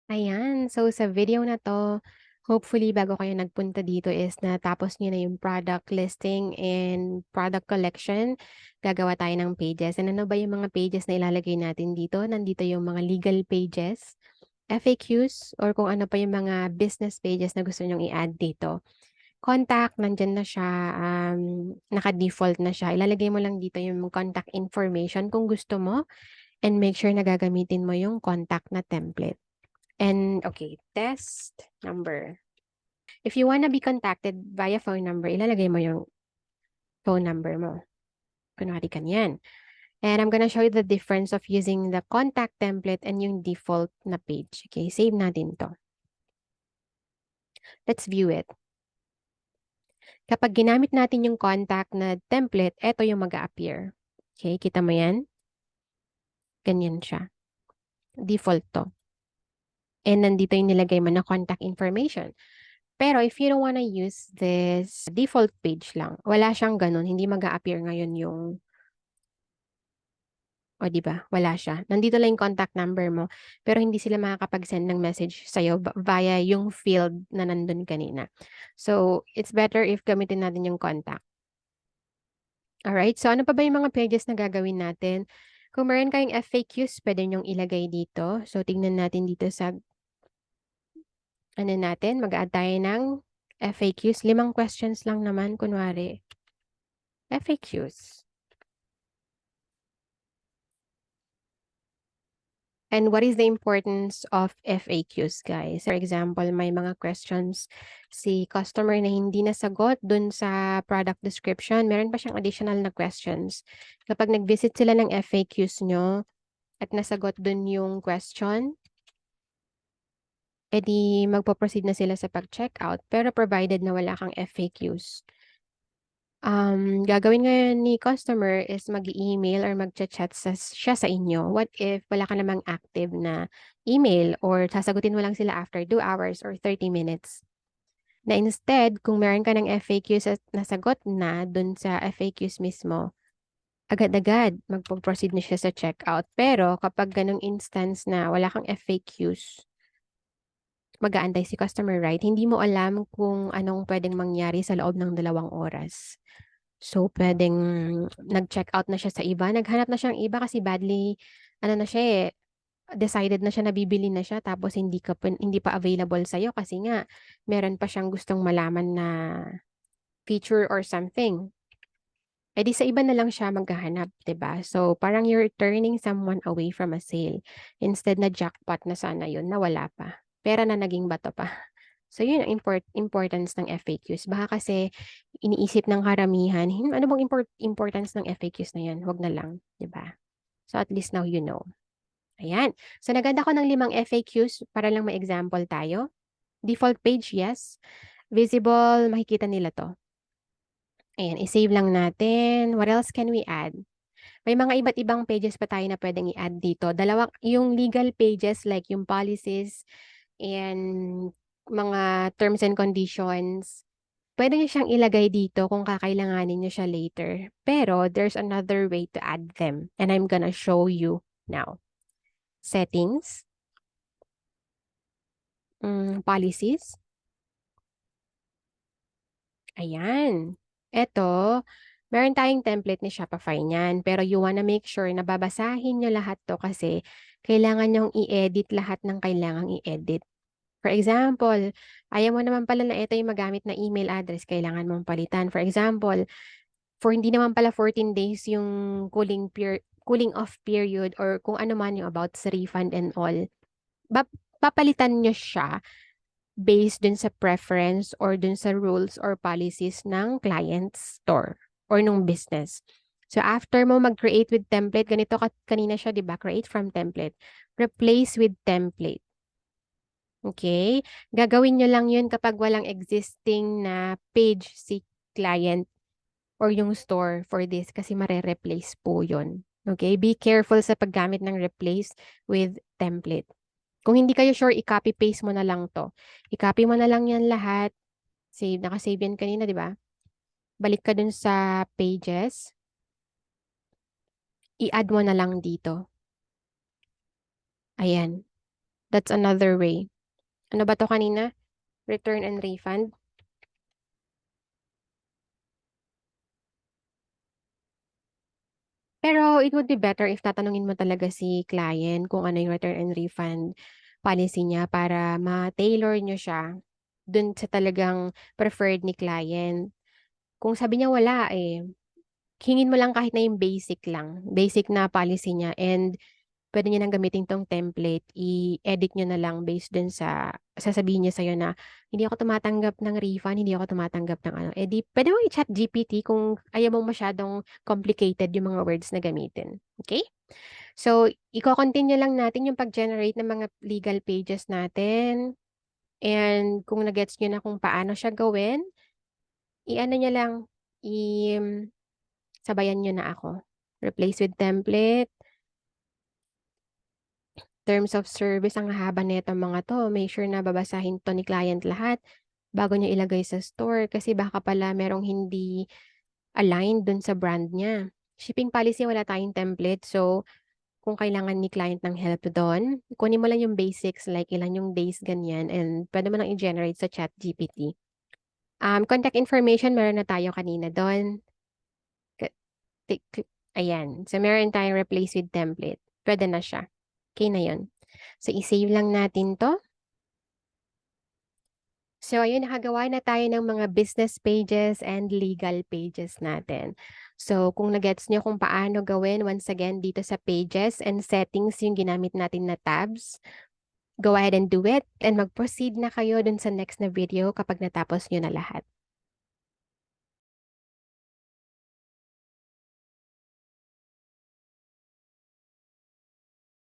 Ayan. So, sa video na 'to, hopefully bago kayo nagpunta dito is natapos niyo na yung product listing and product collection. Gagawa tayo ng pages. And ano ba yung mga pages na ilalagay natin dito? Nandito yung mga legal pages, FAQs, or kung ano pa yung mga business pages na gusto nyong i-add dito. Contact, nandiyan na siya, naka-default na siya. Ilalagay mo lang dito yung contact information kung gusto mo and make sure na gagamitin mo yung contact na template. And okay, test number. If you wanna be contacted via phone number, ilalagay mo yung phone number mo. Kunwari ganyan. And I'm gonna show you the difference of using the contact template and yung default na page. Okay, save natin to. Let's view it. Kapag ginamit natin yung contact na template, eto yung mag-a-appear. Okay, kita mo yan? Ganyan siya. Default to. And nandito yung nilagay mo na contact information. Pero if you don't wanna use this default page lang, wala siyang ganun, hindi mag-a-appear ngayon yung o 'di ba, wala siya. Nandito lang yung contact number mo, pero hindi sila makakapag-send ng message sa'yo via yung field na nandun kanina. So, it's better if gamitin natin yung contact. Alright, so ano pa ba yung mga pages na gagawin natin? Kung meron kayong FAQs, puwede niyong ilagay dito. So, tignan natin dito sa ano natin, mag-a-add tayo ng FAQs. 5 questions lang naman kunwari, FAQs. And what is the importance of FAQs, guys? For example, may mga questions si customer na hindi nasagot dun sa product description. Meron pa siyang additional na questions. Kapag nag-visit sila ng FAQs nyo at nasagot dun yung question, edi magpo-proceed na sila sa pag-checkout. Pero provided na wala kang FAQs. Gagawin ngayon ni customer is mag-e-email or magcha-chat siya sa inyo. What if wala ka namang active na email or sasagutin mo lang sila after 2 hours or 30 minutes? Na instead, kung meron ka ng FAQs at nasagot na dun sa FAQs mismo, agad-agad magpo-proceed na siya sa checkout. Pero kapag ganong instance na wala kang FAQs, mag-aantay si customer, right? Hindi mo alam kung anong pwedeng mangyari sa loob ng 2 oras. So, puwedeng nag-check-out na siya sa iba, naghanap na siya ng iba kasi badly ano na siya, eh, decided na siya na bibili na siya tapos hindi pa available sa'yo kasi nga meron pa siyang gustong malaman na feature or something. Eh, di sa iba na lang siya maghahanap, 'di ba? So, parang you're turning someone away from a sale. Instead na jackpot na sana yun, nawala pa. Pera na naging bato pa. So, yun ang importance ng FAQs. Baka kasi iniisip ng karamihan, ano bang importance ng FAQs na yan? Wag na lang, 'di ba? So, at least now you know. Ayan. So, nag-add ako ng 5 FAQs para lang may example tayo. Default page, yes. Visible, makikita nila 'to. Ayan, i-save lang natin. What else can we add? May mga iba't ibang pages pa tayo na puwedeng i-add dito. Yung legal pages like yung policies and mga terms and conditions. Puwede niyo siyang ilagay dito kung kakailanganin niyo siya later. Pero there's another way to add them and I'm gonna show you now. Settings, policies. Ayan. Eto, meron tayong template ni Shopify niyan, pero you wanna make sure na babasahin niyo lahat 'to kasi kailangan niyong i-edit lahat ng kailangang i-edit. For example, ayaw mo naman pala na ito yung magamit na email address, kailangan mong palitan. For example, hindi naman pala 14 days yung cooling off period or kung ano man yung about sa refund and all. Papalitan niyo siya based dun sa preference or dun sa rules or policies ng client store or nung business. So, after mo mag-create with template, ganito kanina siya, di ba? Create from template. Replace with template. Okay? Gagawin nyo lang yun kapag walang existing na page si client or yung store for this kasi mare-replace po yun. Okay? Be careful sa paggamit ng replace with template. Kung hindi kayo sure, i-copy paste mo na lang 'to. I-copy mo na lang 'yan lahat. Naka-save 'yan kanina, 'di ba? Balik ka dun sa pages. I-add mo na lang dito. Ayan. That's another way. Ano ba to kanina? Return and refund. Pero it would be better if tatanungin mo talaga si client kung ano yung return and refund policy niya para ma-tailor nyo siya dun sa talagang preferred ni client. Kung sabi niya wala hingin mo lang kahit na yung basic na policy niya, and pwede niyo nang gamitin tong template, i-edit niyo na lang based dun sa sasabihin niya sa'yo na, hindi ako tumatanggap ng refund, hindi ako tumatanggap ng ano. Eh di, pwede mo i-chat GPT kung ayaw mo masyadong complicated yung mga words na gamitin. Okay? So, i-continue lang natin yung pag-generate ng mga legal pages natin. And kung nagets niyo na kung paano siya gawin, i-ano niya lang, sabayan niyo na ako. Replace with template. Terms of service, ang haba nito mga to. Make sure na babasahin to ni client lahat bago niya ilagay sa store kasi baka pala merong hindi aligned dun sa brand niya. Shipping policy, wala tayong template. So, kung kailangan ni client ng help doon, kunin mo lang yung basics like ilan yung days, ganyan, and pwede mo lang i-generate sa chat GPT. Contact information, meron na tayo kanina doon. Ayan. So, meron tayong replace with template. Pwede na siya. Okay na yun. So, i-save lang natin to. So, ayun, nakagawa na tayo ng mga business pages and legal pages natin. So, kung nagets nyo kung paano gawin, once again, dito sa pages and settings yung ginamit natin na tabs, go ahead and do it and mag-proceed na kayo dun sa next na video kapag natapos nyo na lahat.